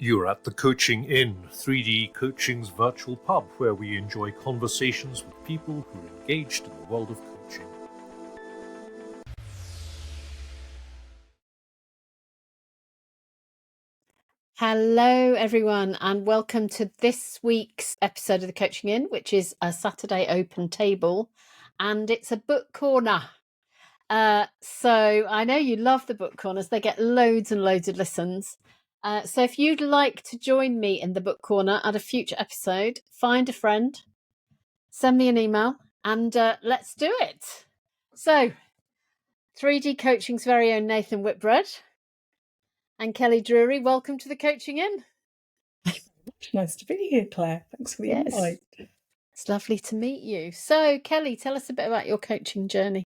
You're at the Coaching Inn, 3D Coaching's virtual pub, where we enjoy conversations with people who are engaged in the world of coaching. Hello, everyone, and welcome to this week's episode of the Coaching Inn, which is a Saturday open table, and it's a book corner. So I know you love the book corners; they get loads and loads of listens. So if you'd like to join me in the book corner at a future episode, find a friend, send me an email, and let's do it. So, 3D Coaching's very own Nathan Whitbread and Kelly Drewery, welcome to the Coaching Inn. Nice to be here, Claire. Thanks for the invite. It's lovely to meet you. So, Kelly, tell us a bit about your coaching journey.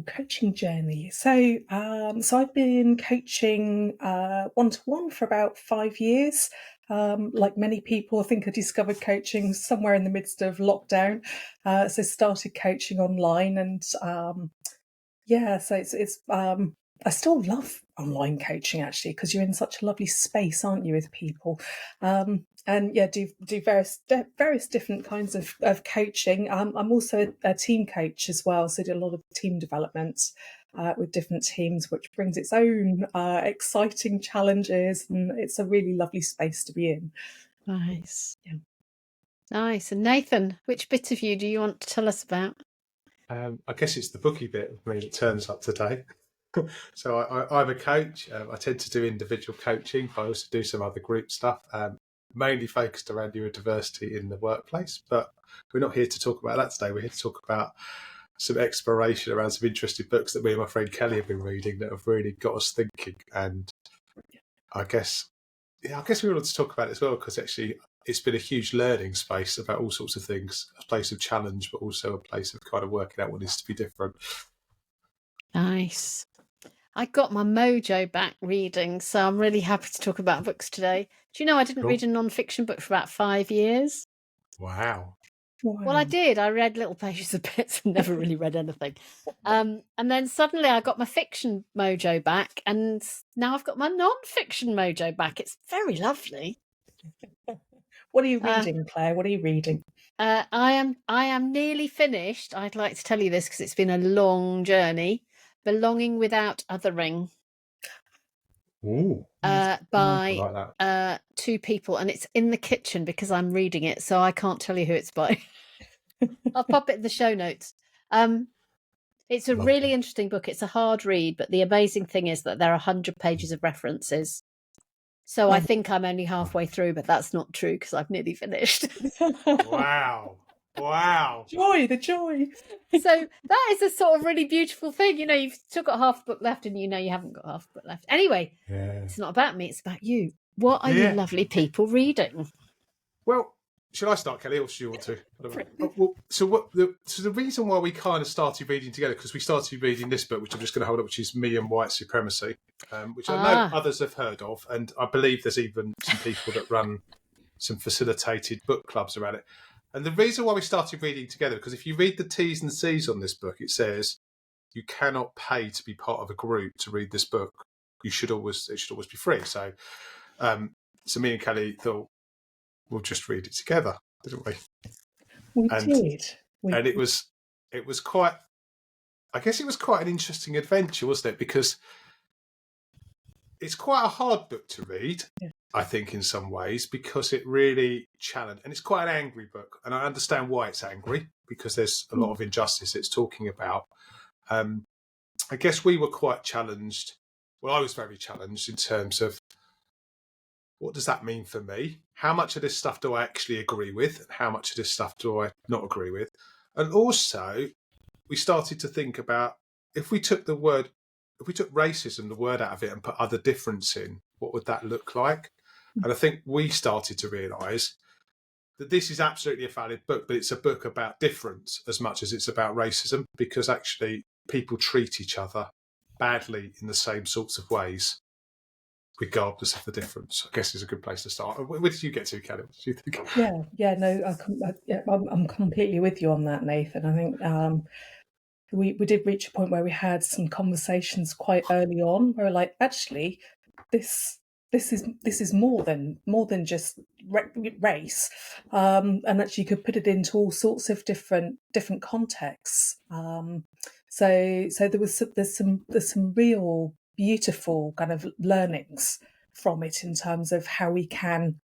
Coaching journey. So I've been coaching one-to-one for about 5 years. Like many people, I think I discovered coaching somewhere in the midst of lockdown. So started coaching online, and so it's I still love online coaching actually, because you're in such a lovely space, aren't you, with people? Do various different kinds of coaching. I'm also a team coach as well, so I do a lot of team development with different teams, which brings its own exciting challenges, and it's a really lovely space to be in. Nice. Yeah. Nice. And Nathan, which bit of you do you want to tell us about? I guess it's the bookie bit of me that turns up today. So I'm a coach. I tend to do individual coaching, but I also do some other group stuff, mainly focused around neurodiversity in the workplace. But we're not here to talk about that today. We're here to talk about some exploration around some interesting books that me and my friend Kelly have been reading that have really got us thinking. And I guess we wanted to talk about it as well, because actually it's been a huge learning space about all sorts of things, a place of challenge, but also a place of kind of working out what needs to be different. Nice. I got my mojo back reading, so I'm really happy to talk about books today. Do you know I didn't read a non-fiction book for about 5 years? Wow. Well, I did. I read little pages of bits and never really read anything. And then suddenly I got my fiction mojo back, and now I've got my non-fiction mojo back. It's very lovely. What are you reading, Claire? What are you reading? I am nearly finished. I'd like to tell you this because it's been a long journey. Belonging Without Othering. Ooh, by two people, and it's in the kitchen because I'm reading it, so I can't tell you who it's by. I'll pop it in the show notes. It's a really interesting book. It's a hard read, but the amazing thing is that there are 100 pages of references. So I think I'm only halfway through, but that's not true because I've nearly finished. Wow. The joy. So that is a sort of really beautiful thing. You know, you've still got half the book left, and you know you haven't got half the book left. Anyway, It's not about me, it's about you. What are you lovely people reading? Well, should I start, Kelly, or should you want to? So the reason why we kind of started reading together, because we started reading this book, which I'm just going to hold up, which is Me and White Supremacy, which I know others have heard of, and I believe there's even some people that run some facilitated book clubs around it. And the reason why we started reading together, because if you read the T's and C's on this book, it says you cannot pay to be part of a group to read this book. It should always be free. So, so me and Kelly thought we'll just read it together, didn't we? We did. And it was quite. I guess it was quite an interesting adventure, wasn't it? Because it's quite a hard book to read. Yeah. I think in some ways, because it really challenged, and it's quite an angry book, and I understand why it's angry, because there's a lot of injustice it's talking about. I guess we were quite challenged. Well, I was very challenged in terms of what does that mean for me? How much of this stuff do I actually agree with, and how much of this stuff do I not agree with? And also, we started to think about if we took racism, the word out of it, and put other difference in, what would that look like? And I think we started to realise that this is absolutely a valid book, but it's a book about difference as much as it's about racism, because actually people treat each other badly in the same sorts of ways, regardless of the difference. I guess is a good place to start. Where did you get to, Kelly? What did you think? I'm completely with you on that, Nathan. I think we did reach a point where we had some conversations quite early on where we're like, actually, this this is more than just race, and actually you could put it into all sorts of different contexts. So there's some real beautiful kind of learnings from it in terms of how we can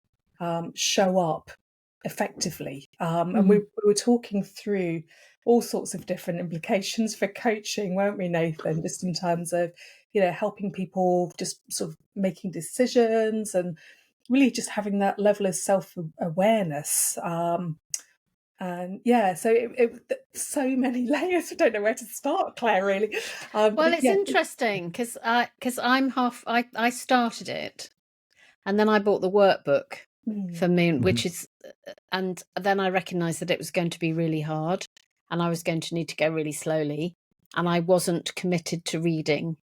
show up effectively. And we were talking through all sorts of different implications for coaching, weren't we, Nathan? Just in terms of, helping people just sort of making decisions and really just having that level of self-awareness. And yeah, so so many layers. I don't know where to start, Claire, really. Well, it's interesting because I started it, and then I bought the workbook for me, which is, and then I recognised that it was going to be really hard, and I was going to need to go really slowly, and I wasn't committed to reading.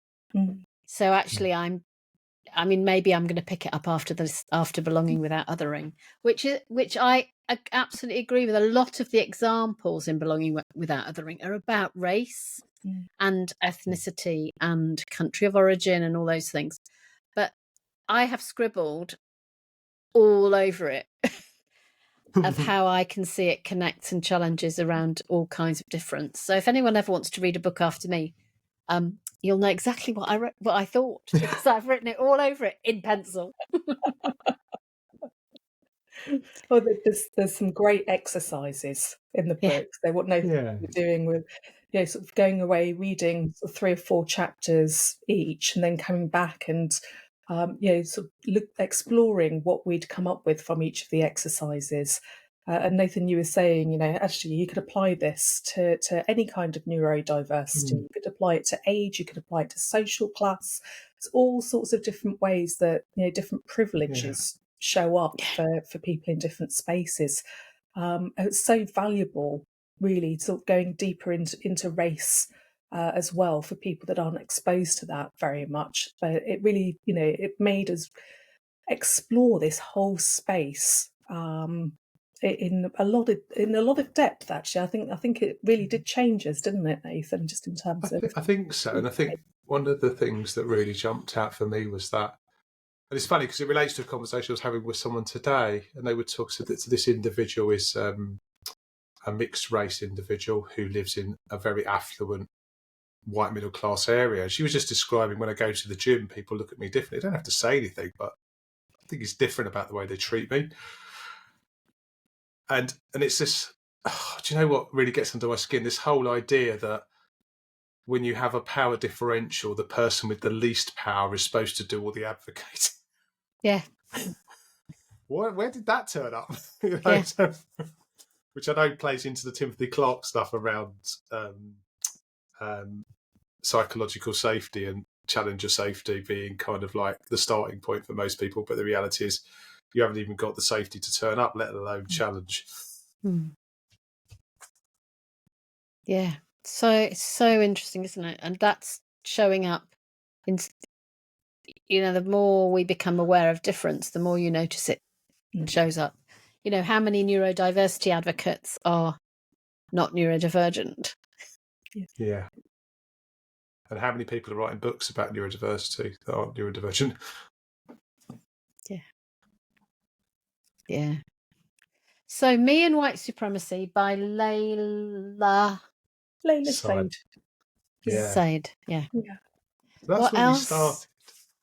So actually, maybe I'm going to pick it up after Belonging Without Othering, which I absolutely agree with. A lot of the examples in Belonging Without Othering are about race and ethnicity and country of origin and all those things. But I have scribbled all over it of how I can see it connects and challenges around all kinds of difference. So if anyone ever wants to read a book after me, you'll know exactly what I thought, because I've written it all over it in pencil. Well, there's some great exercises in the book. So what Nathan was doing with, sort of going away, reading sort of 3 or 4 chapters each, and then coming back and, sort of exploring what we'd come up with from each of the exercises. And Nathan, you were saying, actually you could apply this to any kind of neurodiversity. You could apply it to age, you could apply it to social class. There's all sorts of different ways that, different privileges show up for people in different spaces. And it's so valuable, really, sort of going deeper into race as well for people that aren't exposed to that very much. But it really, it made us explore this whole space in a lot of depth. Actually, I think it really did change us, didn't it, Nathan? Just in terms of, I think so, and I think one of the things that really jumped out for me was that. And it's funny because it relates to a conversation I was having with someone today, and they would talk. So this individual is a mixed race individual who lives in a very affluent white middle class area. She was just describing, when I go to the gym, people look at me differently. I don't have to say anything, but I think it's different about the way they treat me. And it's this. Do you know what really gets under my skin? This whole idea that when you have a power differential, the person with the least power is supposed to do all the advocating. Yeah. Where did that turn up? Which I know plays into the Timothy Clark stuff around psychological safety and challenger safety being kind of like the starting point for most people. But the reality is you haven't even got the safety to turn up, let alone challenge. Yeah. So it's so interesting, isn't it? And that's showing up in, the more we become aware of difference, the more you notice it shows up. How many neurodiversity advocates are not neurodivergent? Yeah. And how many people are writing books about neurodiversity that aren't neurodivergent? Yeah. So Me and White Supremacy by Layla Said. Said. Yeah. That's what where else? we started.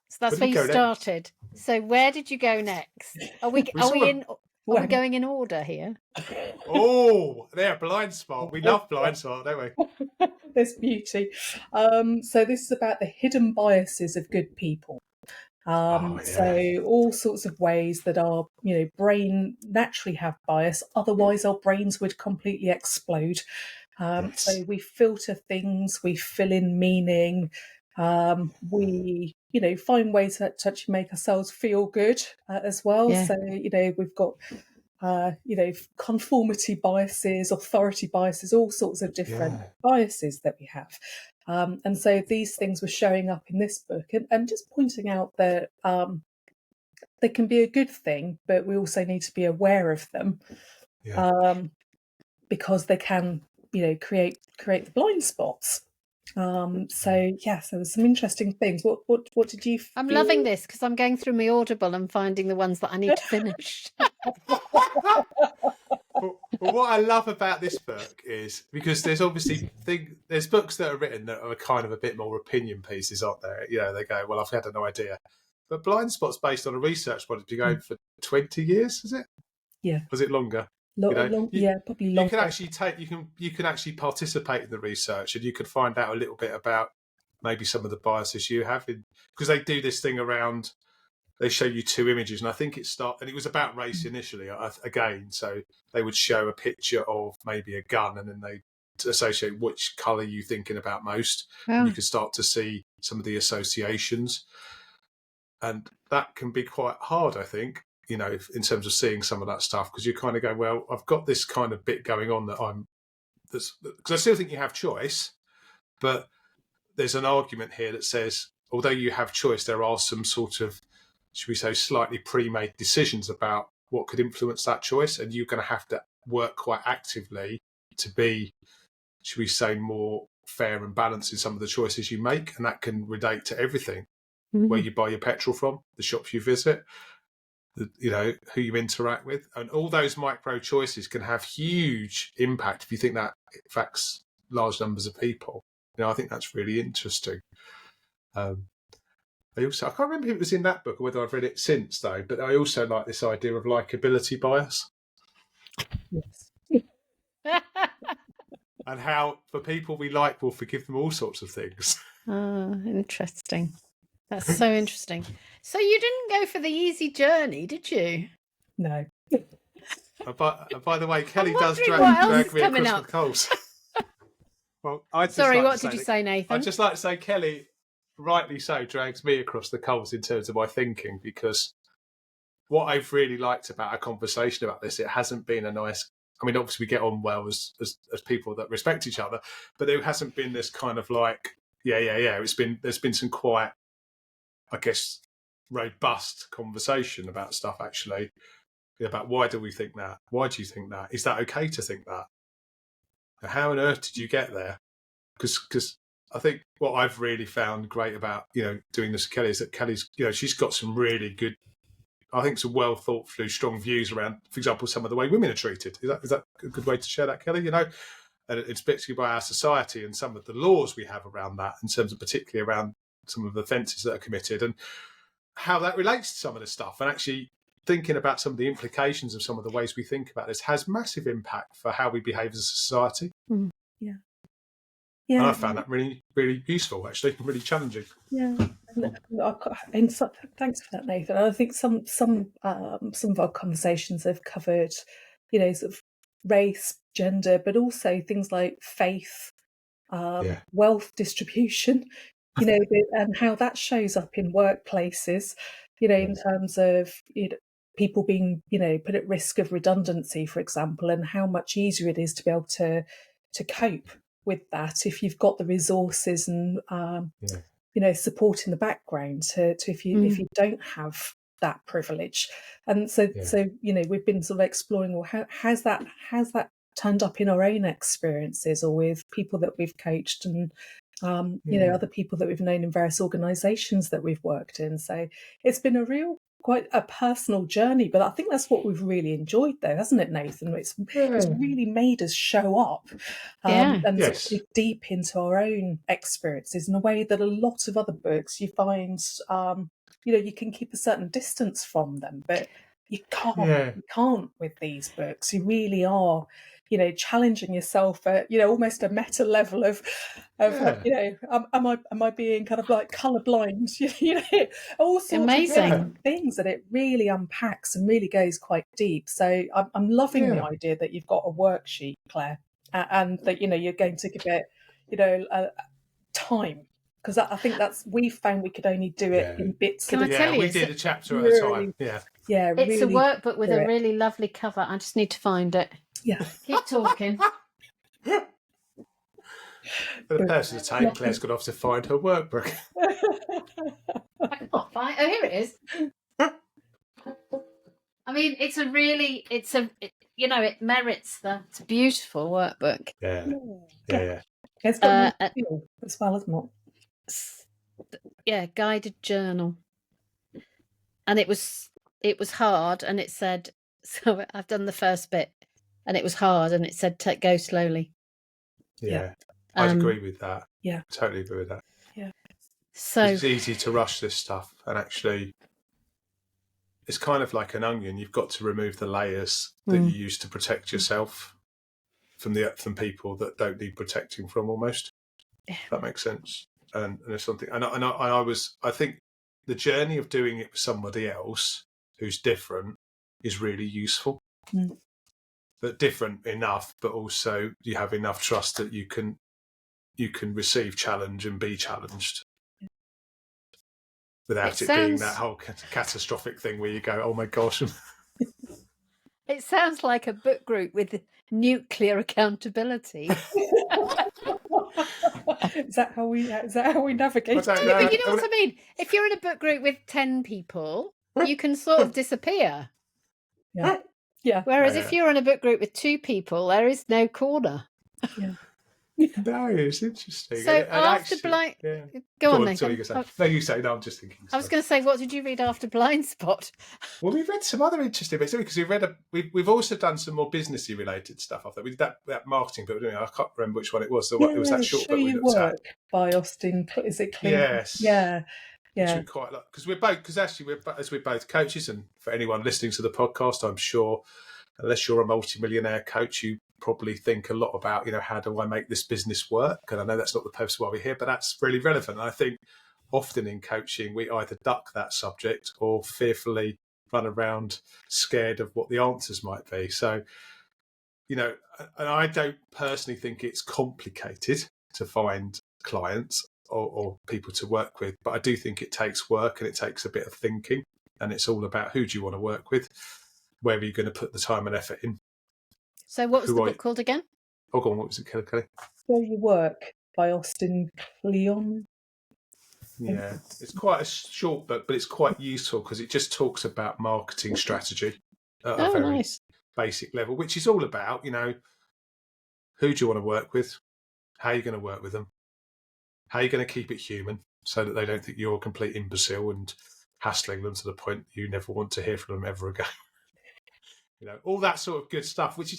So that's where you started. So where did you go next? Are we going in order here? Oh, they're Blindspot. We love Blindspot, don't we? There's beauty. So this is about the hidden biases of good people. So all sorts of ways that our brain naturally have bias, otherwise our brains would completely explode. So we filter things, we fill in meaning, we find ways that actually make ourselves feel good as well. So we've got conformity biases, authority biases, all sorts of different biases that we have. And so these things were showing up in this book and just pointing out that they can be a good thing, but we also need to be aware of them because they can, create the blind spots. So yes, there was some interesting things. What did you feel? I'm loving this because I'm going through my Audible and finding the ones that I need to finish. Well, what I love about this book is because there's obviously there's books that are written that are kind of a bit more opinion pieces, aren't there? You know, they go, well, I've had an idea. But Blindspot's based on a research project been going for 20 years, is it? Yeah. Was it longer? Probably longer. You can actually you can actually participate in the research, and you can find out a little bit about maybe some of the biases you have in, because they do this thing around, they show you two images, and I think it was about race initially again. So they would show a picture of maybe a gun, and then they associate which colour you're thinking about most, and you can start to see some of the associations, and that can be quite hard, I think. You know, in terms of seeing some of that stuff, because you kind of go, well, I've got this kind of bit going on because I still think you have choice, but there's an argument here that says, although you have choice, there are some sort of, should we say, slightly pre-made decisions about what could influence that choice, and you're going to have to work quite actively to be, should we say, more fair and balanced in some of the choices you make, and that can relate to everything. Where you buy your petrol from, the shops you visit, you know, who you interact with, and all those micro choices can have huge impact if you think that affects large numbers of people. You know, I think that's really interesting. I can't remember if it was in that book or whether I've read it since though, but I also like this idea of likability bias. Yes. And how for people we like, we'll forgive them all sorts of things. Oh, interesting. That's so interesting. So you didn't go for the easy journey, did you? No. By the way, Kelly does drag me across the coals. Well, Sorry, what did you say, Nathan? I'd just like to say Kelly, rightly so, drags me across the coals in terms of my thinking, because what I've really liked about our conversation about this, it hasn't been a nice, I mean, obviously we get on well as people that respect each other, but there hasn't been this kind of like, there's been some quite, I guess, robust conversation about stuff, actually, about why do we think that? Why do you think that? Is that okay to think that? How on earth did you get there? Because I think what I've really found great about, you know, doing this with Kelly is that Kelly's, you know, she's got some really good, I think, some well thought through, strong views around, for example, some of the way women are treated. Is that a good way to share that, Kelly? You know, and it's particularly by our society and some of the laws we have around that, in terms of particularly around some of the offences that are committed and how that relates to some of this stuff. And actually thinking about some of the implications of some of the ways we think about this has massive impact for how we behave as a society. Yeah. And I found that really, really useful, actually, really challenging. Yeah. And so, thanks for that, Nathan. I think some of our conversations have covered, you know, sort of race, gender, but also things like faith, wealth distribution, you know, and how that shows up in workplaces, you know, in terms of, you know, people being, you know, put at risk of redundancy, for example, and how much easier it is to be able to cope with that if you've got the resources and you know, support in the background to if you don't have that privilege. And so you know, we've been sort of exploring, well, how's that turned up in our own experiences or with people that we've coached and you know, other people that we've known in various organizations that we've worked in. So it's been quite a personal journey, but I think that's what we've really enjoyed, though, hasn't it, Nathan? It's really made us show up and sort of dig deep into our own experiences in a way that a lot of other books you find, you know, you can keep a certain distance from them, but you can't with these books. You really are, you know, challenging yourself at, you know, almost a meta level of you know, am I being kind of like colourblind? You know, all sorts of different things that it really unpacks and really goes quite deep. So I'm loving the idea that you've got a worksheet, Claire, and that, you know, you're going to give it, you know, time. Because I think we found we could only do it in bits. Can I tell you? We did a chapter at a time. Yeah, it's really a workbook with a really lovely cover. I just need to find it. Yeah. Keep talking. For the person time, Claire's got off to find her workbook. I can't find. Oh, here it is. I mean, you know, it merits that. It's a beautiful workbook. Yeah. It's got Uh, feel as well, isn't it? yeah, guided journal, and it was hard, and it said, so I've done the first bit, and it was hard, and it said go slowly. Yeah, I'd agree with that. Yeah, totally agree with that. Yeah. So it's easy to rush this stuff, and actually, it's kind of like an onion. You've got to remove the layers that you use to protect yourself from people that don't need protecting from, almost. If that makes sense. And there's something, I think the journey of doing it with somebody else who's different is really useful. But different enough, but also you have enough trust that you can receive challenge and be challenged without it being that whole catastrophic thing where you go, oh my gosh. It sounds like a book group with nuclear accountability. Is that how we navigate? But you know what I mean? If you're in a book group with 10 people, you can sort of disappear. Yeah. Whereas if you're in a book group with 2 people, there is no corner. Yeah. No, it's interesting. So after go on, Nathan. No, you say. No, I'm just thinking. I was going to say, what did you read after Blindspot? Well, we've read some other interesting bits because we've also done some more businessy related stuff after we did that marketing book. I can't remember which one it was. It was that short book we looked at by Austin. Is it Clean? Yes. Yeah. Which we quite like because we're both coaches, and for anyone listening to the podcast, I'm sure, unless you're a multi-millionaire coach, you probably think a lot about, how do I make this business work? And I know that's not the purpose why we're here, but that's really relevant. And I think often in coaching, we either duck that subject or fearfully run around scared of what the answers might be. So, and I don't personally think it's complicated to find clients or people to work with, but I do think it takes work and it takes a bit of thinking, and it's all about who do you want to work with, where are you going to put the time and effort in. So what was the book called again? Oh, go on, what was it, Kelly? Where You Work by Austin Kleon. Yeah, it's quite a short book, but it's quite useful because it just talks about marketing strategy at a very basic level, which is all about, who do you want to work with? How are you going to work with them? How are you going to keep it human so that they don't think you're a complete imbecile and hassling them to the point you never want to hear from them ever again? All that sort of good stuff, which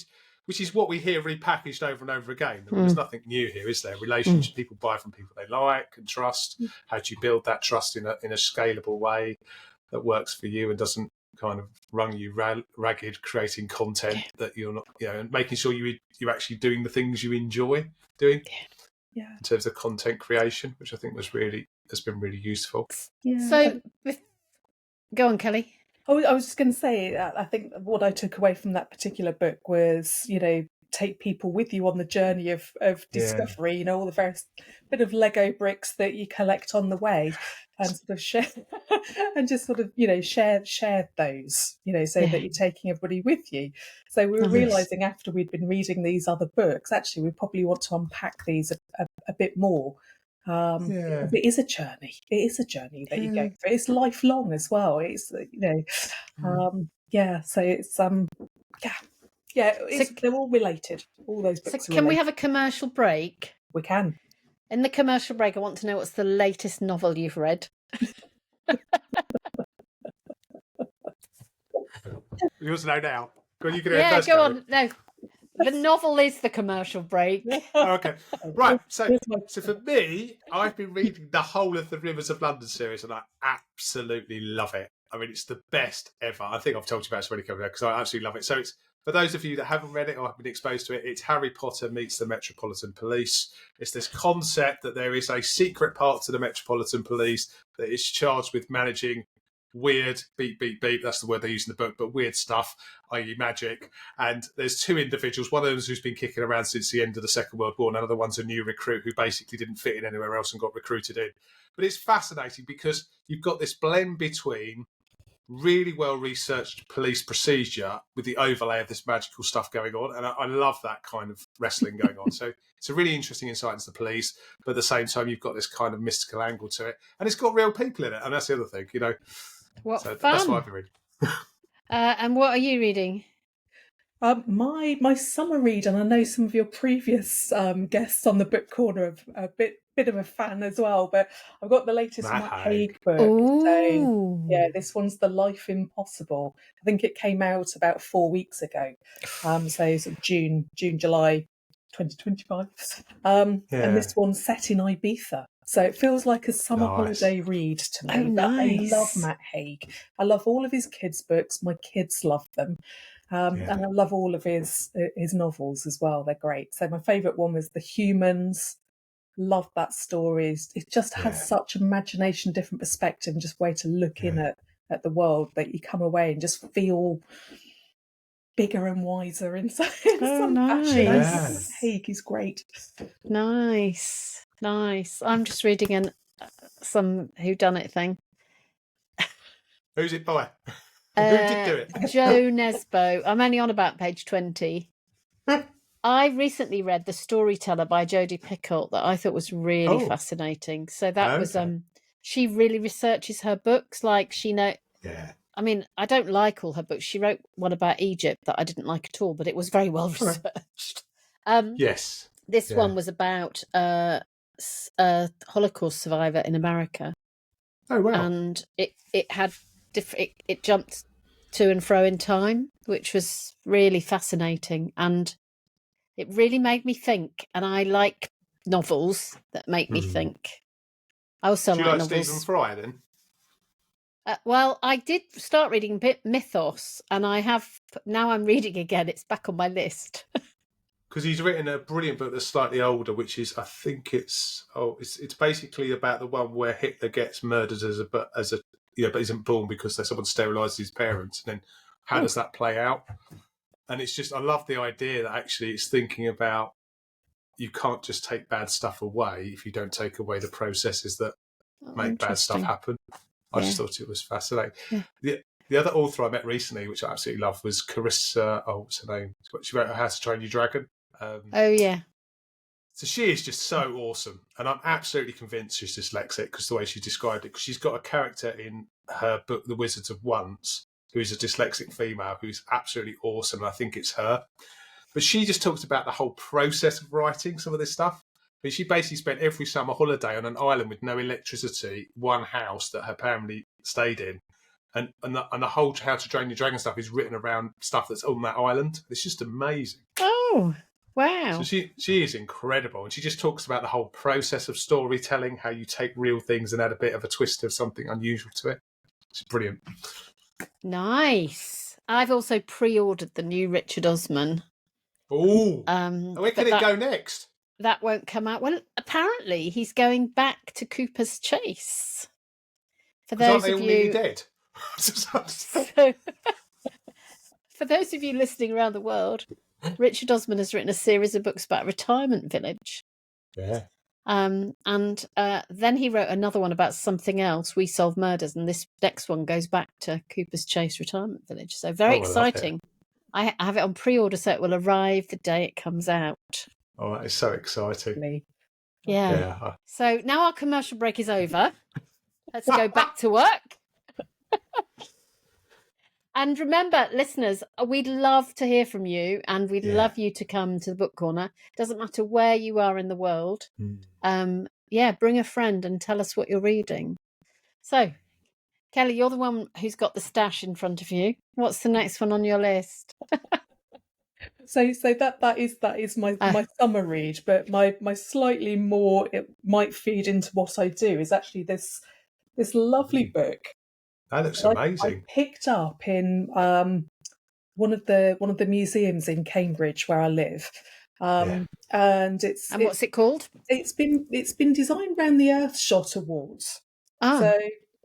is what we hear repackaged over and over again. There's nothing new here, is there? Relationship, people buy from people they like and trust. How do you build that trust in a scalable way that works for you and doesn't kind of wrung you ragged, creating content that you're not, and making sure you're actually doing the things you enjoy doing. Yeah. In terms of content creation, which I think has been really useful. Yeah. So, go on, Kelly. Oh, I was just going to say, I think what I took away from that particular book was, take people with you on the journey of discovery, all the various bit of Lego bricks that you collect on the way, and sort of share and just sort of, share those, so that you're taking everybody with you. So we were realising after we'd been reading these other books, actually, we probably want to unpack these a bit more. It is a journey. It is a journey that you go through. It's lifelong as well. It's So it's they're all related. All those books. So can we have a commercial break? We can. In the commercial break, I want to know what's the latest novel you've read. Yours now. You can first, go on. No. The novel is the commercial break. Okay. Right. So for me, I've been reading the whole of the Rivers of London series and I absolutely love it. I mean, it's the best ever. I think I've told you about it already because I absolutely love it. So it's, for those of you that haven't read it or have been exposed to it, it's Harry Potter meets the Metropolitan Police. It's this concept that there is a secret part to the Metropolitan Police that is charged with managing weird, beep, beep, beep, that's the word they use in the book, but weird stuff, i.e. magic. And there's 2 individuals, one of them who's been kicking around since the end of the Second World War, and another one's a new recruit who basically didn't fit in anywhere else and got recruited in. But it's fascinating because you've got this blend between really well-researched police procedure with the overlay of this magical stuff going on, and I love that kind of wrestling going on. So it's a really interesting insight into the police, but at the same time, you've got this kind of mystical angle to it, and it's got real people in it, and that's the other thing, What so fun. That's what I've been reading. And what are you reading? My summer read, and I know some of your previous guests on the book corner are a bit of a fan as well. But I've got the latest Matt Matt Haig. Haig book. So yeah, Oh, this one's The Life Impossible. I think it came out about 4 weeks ago. So sort of July 2025. And Yeah, this one's set in Ibiza. So it feels like a summer nice. holiday read to oh, me. But I love nice. Matt Haig. I love all of his kids' books. My kids love them. Yeah, And I love all of his novels as well. They're great. So my favourite one was The Humans. Love that story. It just has yeah, such imagination, different perspective, and just way to look in yeah. at the world that you come away and just feel bigger and wiser in some, in Oh, some fashion. I think Matt nice. Haig is great. Nice. Nice. I'm just reading some whodunit thing. Who's it by? Who did do it? Joe Nesbo. I'm only on about page 20. I recently read The Storyteller by Jodie Picoult that I thought was really Oh, fascinating. So that was okay. she really researches her books. Like Yeah. I mean, I don't like all her books. She wrote one about Egypt that I didn't like at all, but it was very well All right. researched. Yes. This Yeah. one was about a Holocaust survivor in America, Oh wow. and it had it jumped to and fro in time, which was really fascinating, and it really made me think. And I like novels that make me think. I also Do you like like Stephen novels. Fry then? Well, I did start reading Mythos, and I have now. I'm reading again. It's back on my list. Because he's written a brilliant book that's slightly older, which is I think it's basically about the one where Hitler gets murdered as a but isn't born because someone sterilised his parents, and then how does that play out? And it's just I love the idea that actually it's thinking about you can't just take bad stuff away if you don't take away the processes that Oh, make bad stuff interesting. happen. I just Yeah. thought it was fascinating. Yeah. The other author I met recently, which I absolutely loved, was Carissa. Oh, what's her name? She wrote How to Train Your Dragon. Oh yeah. So she is just so awesome, and I'm absolutely convinced she's dyslexic because the way she described it. Because she's got a character in her book, The Wizards of Once, who is a dyslexic female who's absolutely awesome. And I think it's her. But she just talks about the whole process of writing some of this stuff. I mean, she basically spent every summer holiday on an island with no electricity, one house that her family stayed in. And the whole How to Train Your Dragon stuff is written around stuff that's on that island. It's just amazing. Oh So wow. she is incredible. And she just talks about the whole process of storytelling, how you take real things and add a bit of a twist of something unusual to it. It's brilliant. Nice. I've also pre-ordered the new Richard Osman. Oh, where can but it go next? that won't come out. Well, apparently he's going back to Cooper's Chase. For Because aren't those they of all nearly you, dead? so, for those of you listening around the world, Richard Osman has written a series of books about a retirement village. Yeah. And then he wrote another one about something else, We Solve Murders, and this next one goes back to Cooper's Chase Retirement Village. So very exciting. I have it on pre-order, so it will arrive the day it comes out. Oh, that is so exciting. Yeah. So now our commercial break is over. Let's go back to work. And remember, listeners, we'd love to hear from you, and we'd love you to come to the book corner. Doesn't matter where you are in the world. Bring a friend and tell us what you're reading. So, Kelly, you're the one who's got the stash in front of you. What's the next one on your list? So that is my summer read, but my slightly more, it might feed into what I do, is actually this lovely book. That looks I amazing. picked up in one of the museums in Cambridge where I live, and what's it called? It's been designed around the Earthshot Awards. So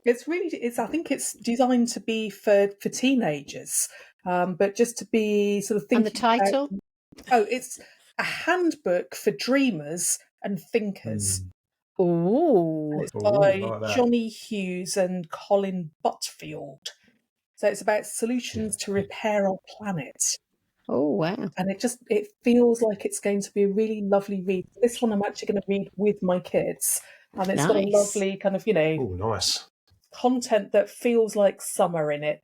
I think it's designed to be for teenagers, but just to be sort of thinking. And the title? It's a handbook for dreamers and thinkers. Oh, And it's by like Johnny Hughes and Colin Butfield. So it's about solutions to repair our planet. Oh, wow. And it feels like it's going to be a really lovely read. This one I'm actually going to read with my kids. And it's got a lovely kind of, nice content that feels like summer in it,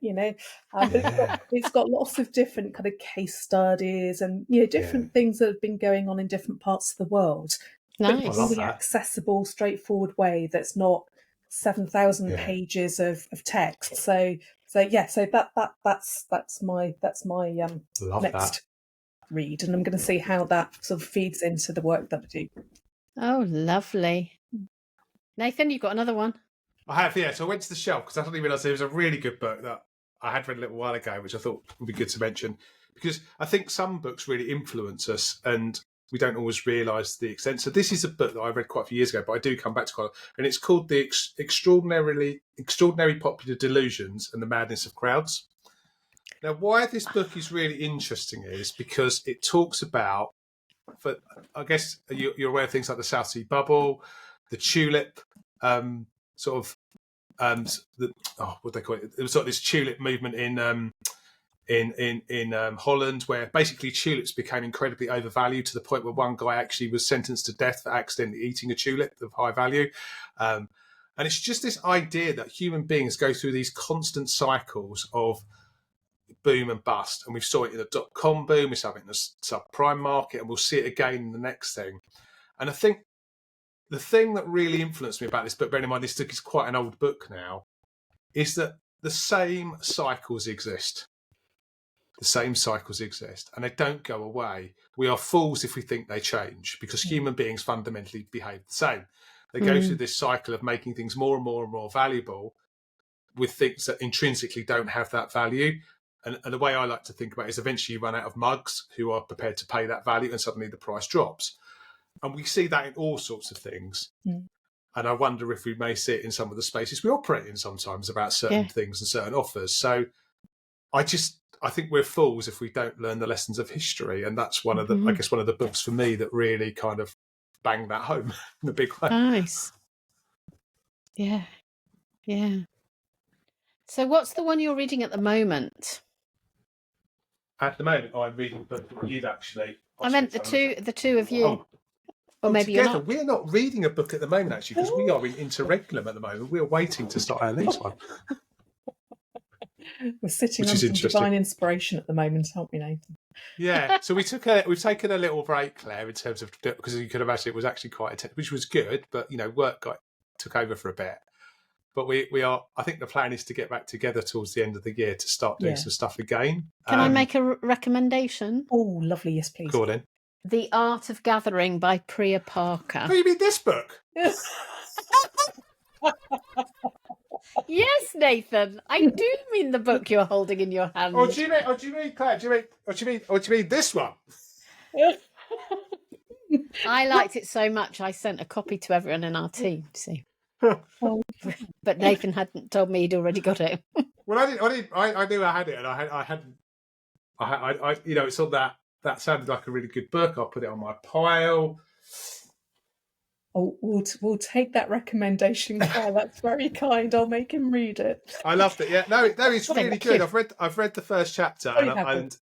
but it's got lots of different kind of case studies and different things that have been going on in different parts of the world. But Nice. in a really accessible, straightforward way that's not 7,000 pages of text. So that's my next read, and I'm going to see how that sort of feeds into the work that I do. Oh, lovely. Nathan, you've got another one? I have, yeah. So I went to the shelf because I suddenly realised there was a really good book that I had read a little while ago, which I thought would be good to mention, because I think some books really influence us and we don't always realise the extent. So this is a book that I read quite a few years ago, but I do come back to quite a lot, and it's called The Extraordinary Popular Delusions and the Madness of Crowds. Now, why this book is really interesting is because it talks about, I guess you're aware of things like the South Sea Bubble, the tulip, what they call it? It was sort of this tulip movement in Holland, where basically tulips became incredibly overvalued to the point where one guy actually was sentenced to death for accidentally eating a tulip of high value. And it's just this idea that human beings go through these constant cycles of boom and bust, and we saw it in the .com boom, we saw it in the subprime market, and we'll see it again in the next thing. And I think the thing that really influenced me about this book, bearing in mind this book is quite an old book now, is that the same cycles exist. The same cycles exist, and they don't go away. We are fools if we think they change, because human beings fundamentally behave the same. They go through this cycle of making things more and more and more valuable with things that intrinsically don't have that value. And the way I like to think about it is eventually you run out of mugs who are prepared to pay that value, and suddenly the price drops. And we see that in all sorts of things. And I wonder if we may see it in some of the spaces we operate in sometimes about certain things and certain offers. So I think we're fools if we don't learn the lessons of history. And that's one of the, I guess, one of the books for me that really kind of banged that home in a big way. Nice. Yeah. Yeah. So what's the one you're reading at the moment? At the moment, I'm reading a book that you've actually... I meant the two of you. Or maybe together, you're not. We're not reading a book at the moment, actually, because we are in interregulum at the moment. We're waiting to start our next one. We're sitting on some divine inspiration at the moment, aren't we, Nathan? Yeah. So we've taken a little break, Claire, in terms of, because you could imagine it was actually quite intense, which was good, but work took over for a bit. But we are. I think the plan is to get back together towards the end of the year to start doing some stuff again. Can I make a recommendation? Oh, lovely! Yes, please. Go on in. The Art of Gathering by Priya Parker. Oh, you mean this book? Yes. Yes, Nathan. I do mean the book you're holding in your hand. Oh, do you mean, Claire? Do you mean this one? I liked it so much, I sent a copy to everyone in our team. See. But Nathan hadn't told me he'd already got it. Well, I didn't. I knew I had it, and I hadn't. It's on that. That sounded like a really good book. I'll put it on my pile. Oh, we'll take that recommendation, Claire. That's very kind. I'll make him read it. I loved it. Yeah, no, it's really good. I've read the first chapter, and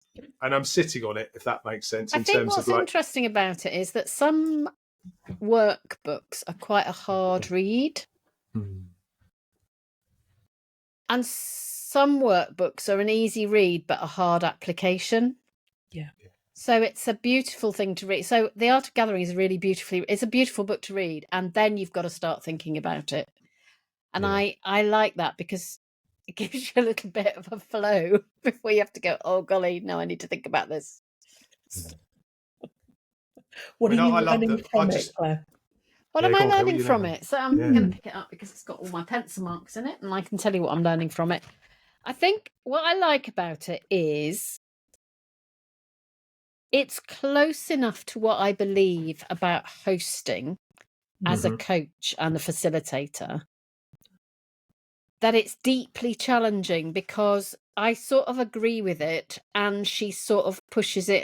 I'm sitting on it. If that makes sense. I think what's interesting about it is that some workbooks are quite a hard read. And some workbooks are an easy read but a hard application. Yeah. So it's a beautiful thing to read. So The Art of Gathering is it's a beautiful book to read, and then you've got to start thinking about it. And I like that because it gives you a little bit of a flow before you have to go, oh golly, no, I need to think about this. What are you learning from it, Claire? What am I learning from it? So I'm going to pick it up because it's got all my pencil marks in it, and I can tell you what I'm learning from it. I think what I like about it is it's close enough to what I believe about hosting as a coach and a facilitator that it's deeply challenging, because I sort of agree with it, and she sort of pushes it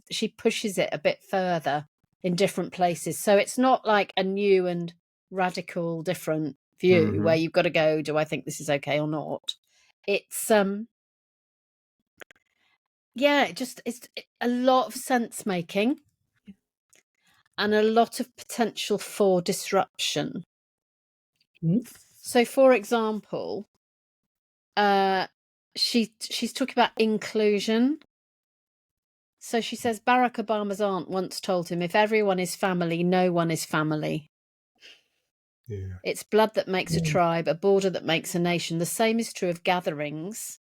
she pushes it a bit further in different places. So it's not like a new and radical different view where you've got to go, do I think this is okay or not? It's it's a lot of sense making and a lot of potential for disruption. So, for example, she's talking about inclusion. So she says Barack Obama's aunt once told him, if everyone is family, no one is family. Yeah. It's blood that makes a tribe, a border that makes a nation. The same is true of gatherings.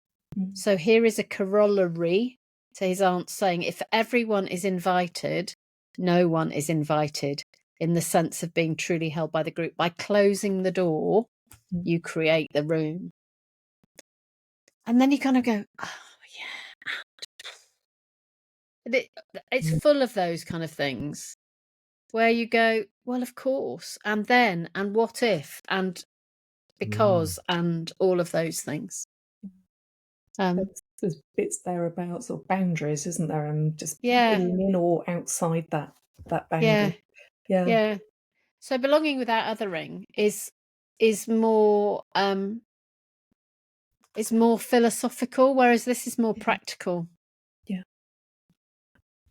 So here is a corollary to his aunt saying, if everyone is invited, no one is invited, in the sense of being truly held by the group. By closing the door, you create the room. And then you kind of go, oh, yeah. It's full of those kind of things where you go, well, of course, and then, and what if, and because, and all of those things. There's bits there about sort of boundaries, isn't there? And just Yeah. being in or outside that boundary. Yeah. So belonging without othering is more philosophical, whereas this is more practical. Yeah.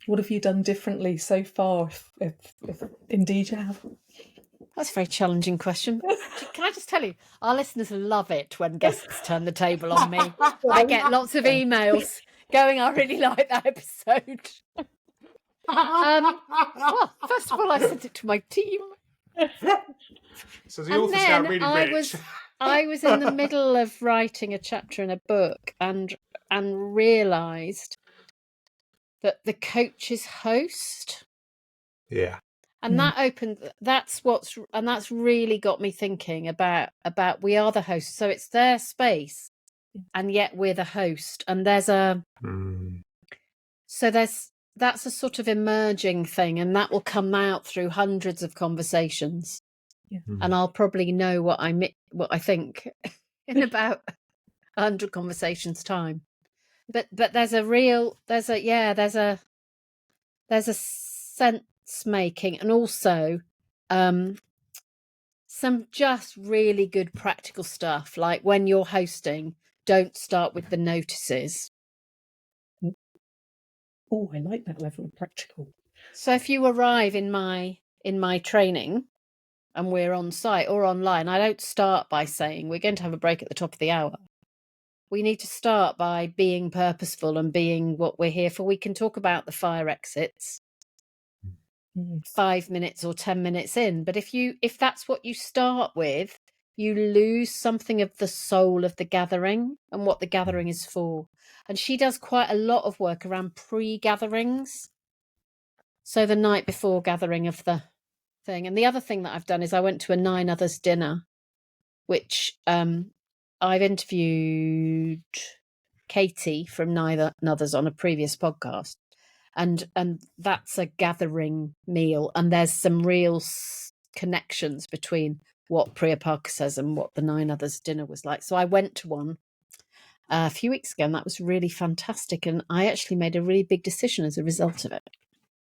What have you done differently so far, if indeed you have? That's a very challenging question. Can I just tell you, our listeners love it when guests turn the table on me. I get lots of emails going, I really like that episode. Well, first of all, I sent it to my team. So the author's now really rich. I was in the middle of writing a chapter in a book and realised that the coach is host. Yeah. And that's really got me thinking about we are the host. So it's their space and yet we're the host. And that's a sort of emerging thing, and that will come out through hundreds of conversations. Yeah. And I'll probably know what I think in about 100 conversations time. But there's a sense making, and also some just really good practical stuff, like when you're hosting, don't start with the notices. Oh, I like that level of practical. So if you arrive in my training and we're on site or online, I don't start by saying we're going to have a break at the top of the hour. We need to start by being purposeful and being what we're here for. We can talk about the fire exits 5 minutes or 10 minutes in, but if that's what you start with, you lose something of the soul of the gathering and what the gathering is for. And she does quite a lot of work around pre-gatherings, so the night before gathering of the thing. And the other thing that I've done is I went to a 9 Others dinner, which I've interviewed Katie from 9 Others on a previous podcast. And that's a gathering meal, and there's some real connections between what Priya Parker says and what the 9 Others dinner was like. So I went to one a few weeks ago, and that was really fantastic, and I actually made a really big decision as a result of it.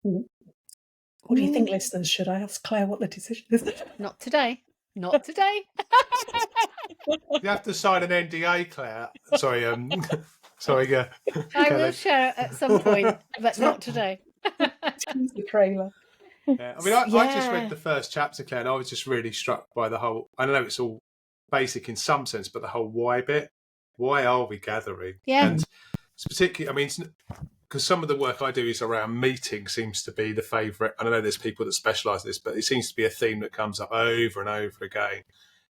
What do you think, listeners? Should I ask Claire what the decision is? Not today. You have to sign an NDA, Claire. Sorry, sorry, yeah. I will share it at some point, but not today. The trailer. Yeah. I mean, I just read the first chapter, Claire, and I was just really struck by the whole. I know it's all basic in some sense, but the whole why bit. Why are we gathering? Yeah. And it's particularly, I mean, because some of the work I do is around meeting, seems to be the favourite. I don't know, there's people that specialise in this, but it seems to be a theme that comes up over and over again.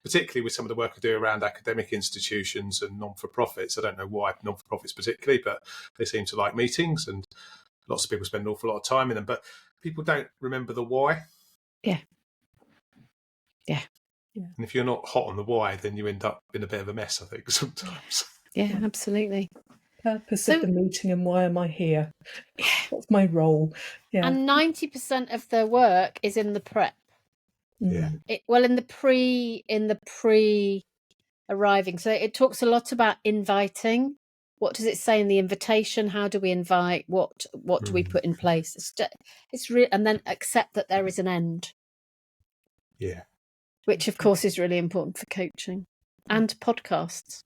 Particularly with some of the work I do around academic institutions and non-for-profits. I don't know why non-for-profits particularly, but they seem to like meetings, and lots of people spend an awful lot of time in them. But people don't remember the why. Yeah. And if you're not hot on the why, then you end up in a bit of a mess, I think, sometimes. Yeah, absolutely. Purpose of the meeting and why am I here? What's my role? Yeah. And 90% of their work is in the prep. Yeah. In the pre arriving. So it talks a lot about inviting. What does it say in the invitation? How do we invite? What do we put in place? It's real, and then accept that there is an end. Yeah. Which of course is really important for coaching and podcasts.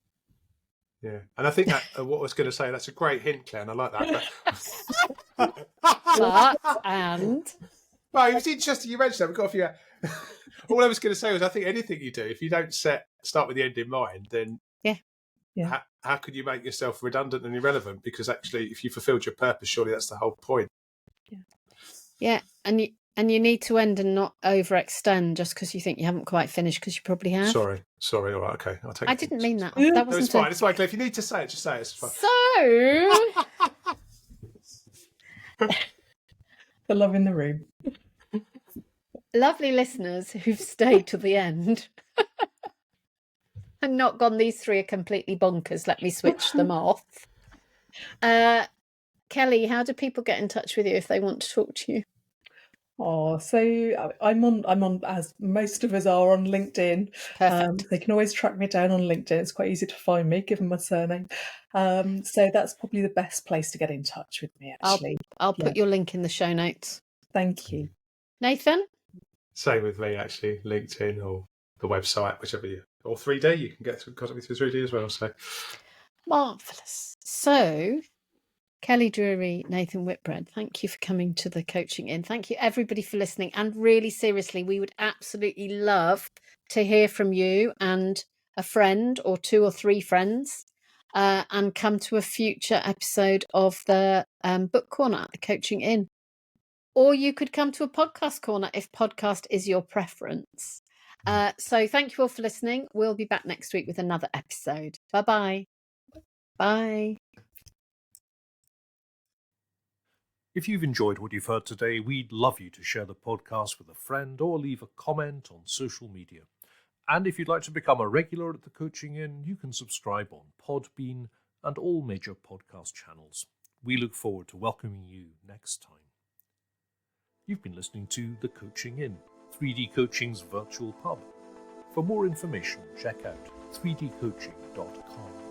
Yeah, and I think that what I was going to say, that's a great hint, Claire, and I like that. Well, it was interesting you mentioned that. We've got a few. All I was going to say was, I think anything you do, if you don't set start with the end in mind, then Yeah. how could you make yourself redundant and irrelevant? Because actually, if you fulfilled your purpose, surely that's the whole point. Yeah, and you need to end and not overextend just because you think you haven't quite finished, because you probably have. Sorry. All right. Okay. I'll take. I didn't mean that. Yeah. That No, it's wasn't fine. It's fine. If you need to say it, just say it. It's fine. So, The love in the room. lovely listeners who've stayed to the end and not gone, these three are completely bonkers, let me switch them off. Kelly, how do people get in touch with you if they want to talk to you? Oh, so I'm on, as most of us are, on LinkedIn. Perfect. They can always track me down on LinkedIn. It's quite easy to find me, given my surname. So that's probably the best place to get in touch with me, actually. I'll put your link in the show notes. Thank you. Nathan? Same with me, actually. LinkedIn or the website, whichever or 3D. You can get in contact with me through 3D as well. So Marvellous. So, Kelly Drewery, Nathan Whitbread, thank you for coming to the Coaching In. Thank you, everybody, for listening. And really, seriously, we would absolutely love to hear from you and a friend or 2 or 3 friends, and come to a future episode of the Book Corner at the Coaching In. Or you could come to a podcast corner if podcast is your preference. So thank you all for listening. We'll be back next week with another episode. Bye-bye. Bye. If you've enjoyed what you've heard today, we'd love you to share the podcast with a friend or leave a comment on social media. And if you'd like to become a regular at the Coaching In, you can subscribe on Podbean and all major podcast channels. We look forward to welcoming you next time. You've been listening to The Coaching In, 3D Coaching's virtual pub. For more information, check out 3dcoaching.com.